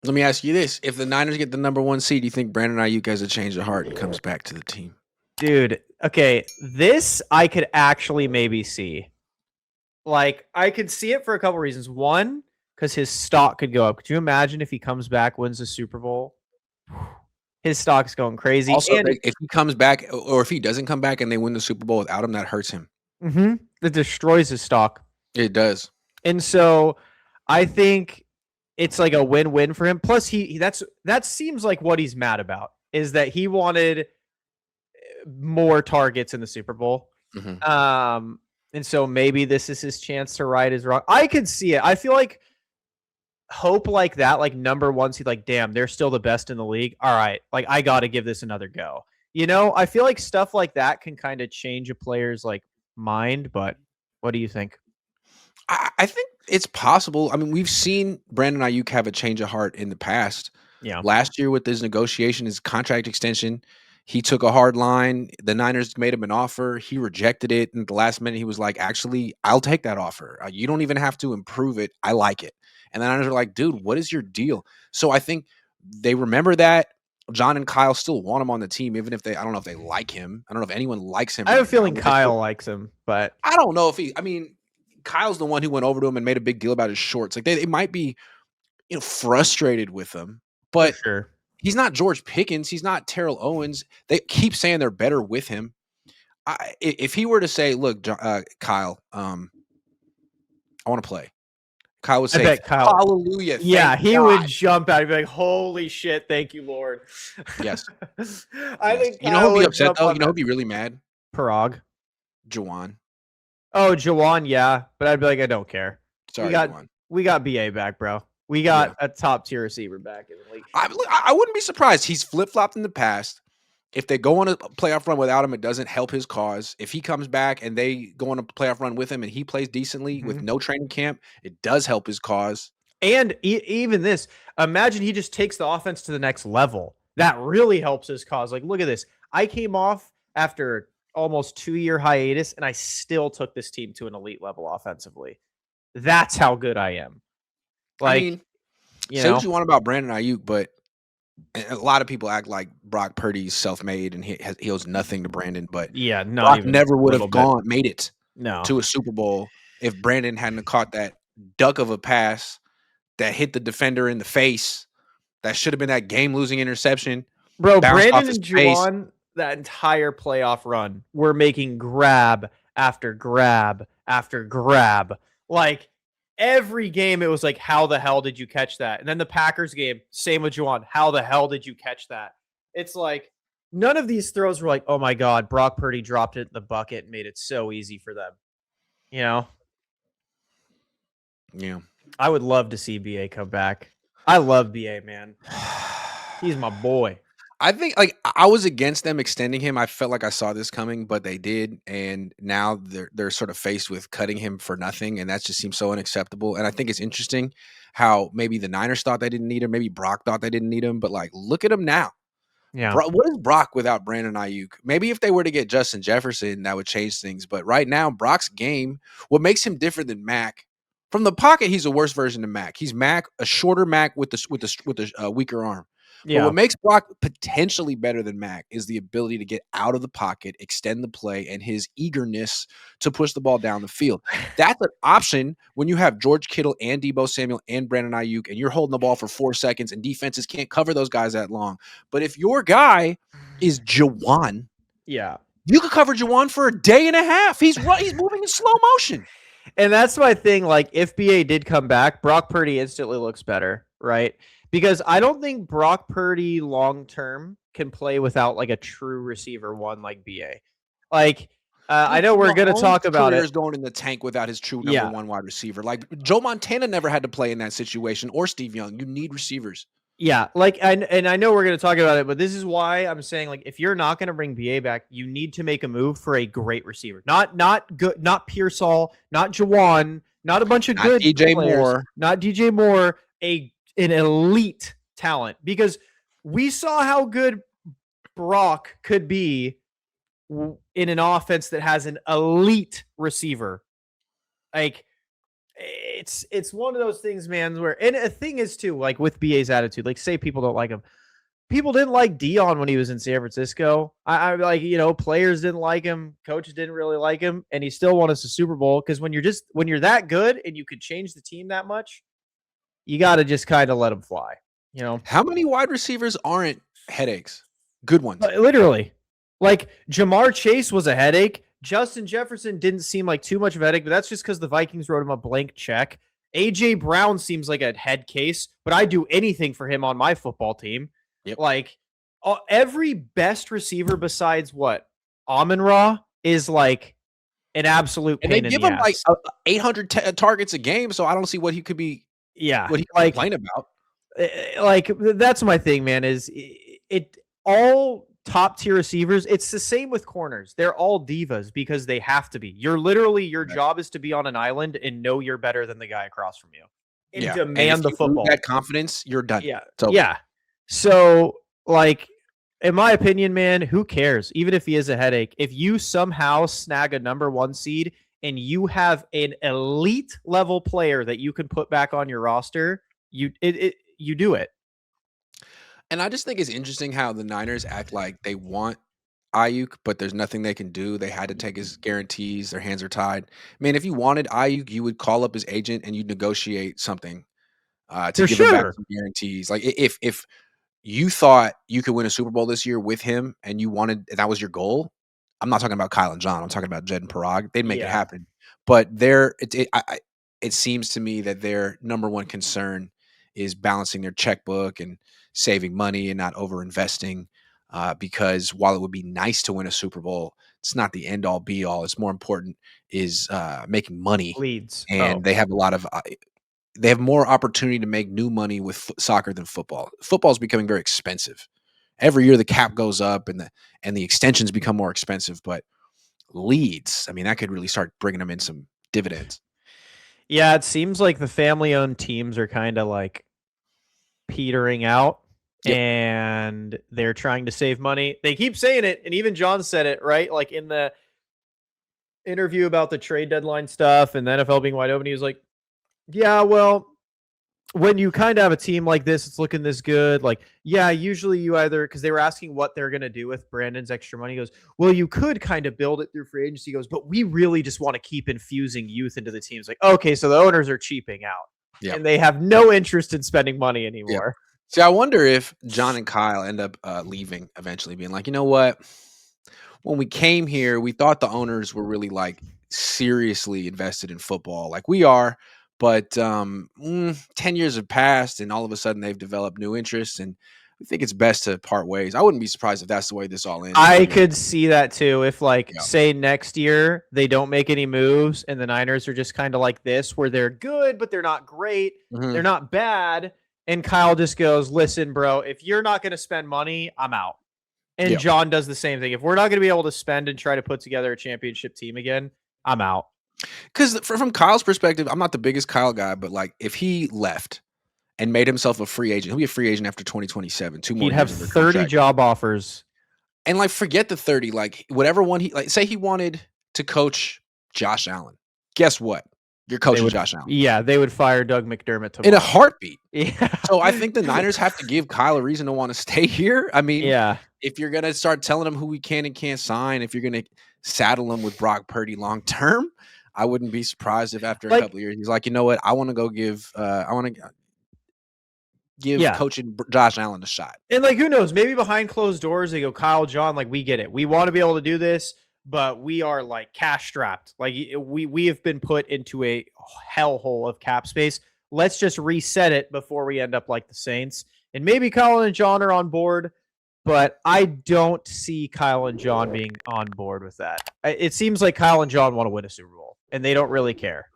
Let me ask you this: if the Niners get the number 1 seed, do you think Brandon Aiyuk has a change of heart and comes back to the team? Dude, okay, this I could actually maybe see. Like, I could see it for a couple reasons. One, because his stock could go up. Could you imagine if he comes back, wins the Super Bowl? His stock's going crazy. Also, And if he comes back or if he doesn't come back and they win the Super Bowl without him, that hurts him. it destroys his stock. It does. And so I think it's like a win-win for him. Plus, that seems like what he's mad about is that he wanted more targets in the Super Bowl. And so maybe this is his chance to right his wrong. I could see it. I feel like hope like that, like number 1 seed, like, damn, they're still the best in the league. All right, like, I got to give this another go. I feel like stuff like that can kind of change a player's like mind. But what do you think? I think it's possible. I mean, we've seen Brandon Aiyuk have a change of heart in the past. Yeah. Last year with his negotiation, his contract extension, he took a hard line. The Niners made him an offer. He rejected it. And at the last minute, he was like, actually, I'll take that offer. You don't even have to improve it. I like it. And the Niners are like, dude, what is your deal? So I think they remember that. John and Kyle still want him on the team, even if I don't know if they like him. I don't know if anyone likes him. I have a Right feeling now. Kyle likes him, but I don't know if Kyle's the one who went over to him and made a big deal about his shorts. Like they might be, frustrated with him, for but sure. he's not George Pickens. He's not Terrell Owens. They keep saying they're better with him. If he were to say, "Look, Kyle, I want to play," Kyle would I say, bet Kyle. "Hallelujah!" Yeah, he God. would jump out. He'd be like, "Holy shit, thank you, Lord." Yes. I Yes. think You know Kyle who'd be would upset jump though? on You know that. who'd be really mad? Parag. Jawan. Oh, Jawan, yeah, but I'd be like, I don't care. Sorry, Jawan. We got BA back, bro. We got a top tier receiver back in the league. I wouldn't be surprised. He's flip flopped in the past. If they go on a playoff run without him, it doesn't help his cause. If he comes back and they go on a playoff run with him and he plays decently with no training camp, it does help his cause. And even this, imagine he just takes the offense to the next level. That really helps his cause. Like, look at this. I came off after almost 2-year hiatus, and I still took this team to an elite level offensively. That's how good I am. Like, say what you want about Brandon Aiyuk, but a lot of people act like Brock Purdy's self-made and he owes nothing to Brandon. But yeah, Brock never would have made it no. to a Super Bowl if Brandon hadn't caught that duck of a pass that hit the defender in the face. That should have been that game-losing interception. Bro, Brandon and Juwan, that entire playoff run, were making grab after grab after grab. Like, every game, it was like, how the hell did you catch that? And then the Packers game, same with Juwan. How the hell did you catch that? It's like, none of these throws were like, oh my God, Brock Purdy dropped it in the bucket and made it so easy for them. Yeah. I would love to see BA come back. I love BA, man. He's my boy. I think I was against them extending him. I felt like I saw this coming, but they did, and now they're sort of faced with cutting him for nothing, and that just seems so unacceptable. And I think it's interesting how maybe the Niners thought they didn't need him, maybe Brock thought they didn't need him, but like look at him now. Yeah. What is Brock without Brandon Aiyuk? Maybe if they were to get Justin Jefferson, that would change things. But right now, Brock's game, what makes him different than Mac? From the pocket, he's a worse version of Mac. He's Mac, a shorter Mac with a weaker arm. Yeah. But what makes Brock potentially better than Mac is the ability to get out of the pocket, extend the play, and his eagerness to push the ball down the field. That's an option when you have George Kittle and Deebo Samuel and Brandon Aiyuk, and you're holding the ball for 4 seconds, and defenses can't cover those guys that long. But if your guy is Jawan, yeah, you could cover Jawan for a day and a half. He's moving in slow motion. And that's my thing. Like, if BA did come back, Brock Purdy instantly looks better, right? Because I don't think Brock Purdy long term can play without like a true receiver one like BA. Like, I know we're going to talk about it. Is going in the tank without his true number one wide receiver. Like Joe Montana never had to play in that situation, or Steve Young. You need receivers. Yeah, like, and I know we're going to talk about it, but this is why I'm saying, like, if you're not going to bring BA back, you need to make a move for a great receiver. Not good, not Pearsall, not Jawan, not a bunch of good DJ players, Moore, not DJ Moore, an elite talent, because we saw how good Brock could be in an offense that has an elite receiver. Like, It's one of those things, man, where, and a thing is too, like with BA's attitude, like say people don't like him. People didn't like Dion when he was in San Francisco. I like, players didn't like him, coaches didn't really like him, and he still won us a Super Bowl. Because when you're that good and you could change the team that much, you got to just kind of let him fly. How many wide receivers aren't headaches? Good ones. Literally, like Jamar Chase was a headache. Justin Jefferson didn't seem like too much of a headache, but that's just because the Vikings wrote him a blank check. AJ Brown seems like a head case, but I'd do anything for him on my football team. Yep. Like every best receiver besides what Amon-Ra is like an absolute pain And they in give the him like ass. 800 targets a game, so I don't see what he could be. Yeah, What he could like complain about. like that's my thing, man. Is it all top tier receivers? It's the same with corners. They're all divas because they have to be. You're literally, your job is to be on an island and know you're better than the guy across from you and Yeah, and if demand the you lose football. that confidence, you're done. Yeah, So yeah. So like, in my opinion, man, who cares? Even if he is a headache, if you somehow snag a number 1 seed and you have an elite level player that you can put back on your roster, you do it. And I just think it's interesting how the Niners act like they want Ayuk, but there's nothing they can do. They had to take his guarantees. Their hands are tied. Man, if you wanted Ayuk, you would call up his agent and you'd negotiate something to For give him back sure. some guarantees. Like if you thought you could win a Super Bowl this year with him and you wanted that was your goal, I'm not talking about Kyle and John. I'm talking about Jed and Parag. They'd make it Yeah. happen. But it seems to me that their number one concern is balancing their checkbook and saving money and not over investing. Because while it would be nice to win a Super Bowl, it's not the end all be all. It's more important is making money, Leads. and they have a lot of they have more opportunity to make new money with soccer than football. Football is becoming very expensive. Every year the cap goes up and the extensions become more expensive, but leads, I mean, that could really start bringing them in some dividends. Yeah, it seems like the family-owned teams are kind of like petering out. Yep. And they're trying to save money. They keep saying it, and even John said it, right? Like in the interview about the trade deadline stuff and the NFL being wide open, he was like, yeah, well, when you kind of have a team like this, it's looking this good. Like, yeah, usually you either, because they were asking what they're going to do with Brandon's extra money. He goes, well, you could kind of build it through free agency. He goes, but we really just want to keep infusing youth into the teams. Like, okay, so the owners are cheaping out and they have no interest in spending money anymore. See, I wonder if John and Kyle end up leaving eventually, being like, you know what? When we came here, we thought the owners were really like seriously invested in football, like we are. But 10 years have passed, and all of a sudden they've developed new interests, and we think it's best to part ways. I wouldn't be surprised if that's the way this all ends. I could see that too. If say next year they don't make any moves and the Niners are just kind of like this, where they're good, but they're not great. Mm-hmm. They're not bad. And Kyle just goes, listen, bro, if you're not going to spend money, I'm out. And John does the same thing. If we're not going to be able to spend and try to put together a championship team again, I'm out. Because from Kyle's perspective, I'm not the biggest Kyle guy, but like if he left and made himself a free agent, he'll be a free agent after 2027. 2 more He'd have 30 job offers. And like, forget the 30, like whatever one he like, say he wanted to coach Josh Allen. Guess what? You're coaching Josh Allen. Yeah, they would fire Doug McDermott tomorrow. In a heartbeat. Yeah. So I think the Niners have to give Kyle a reason to want to stay here. I mean, yeah, if you're going to start telling him who we can and can't sign, if you're going to saddle him with Brock Purdy long term, I wouldn't be surprised if after a couple of years he's like, you know what, I want to go give coaching Josh Allen a shot. And like, who knows? Maybe behind closed doors they go, Kyle, John, like we get it. We want to be able to do this, but we are like cash strapped. Like we have been put into a hellhole of cap space. Let's just reset it before we end up like the Saints. And maybe Kyle and John are on board, but I don't see Kyle and John being on board with that. It seems like Kyle and John want to win a Super Bowl, and they don't really care.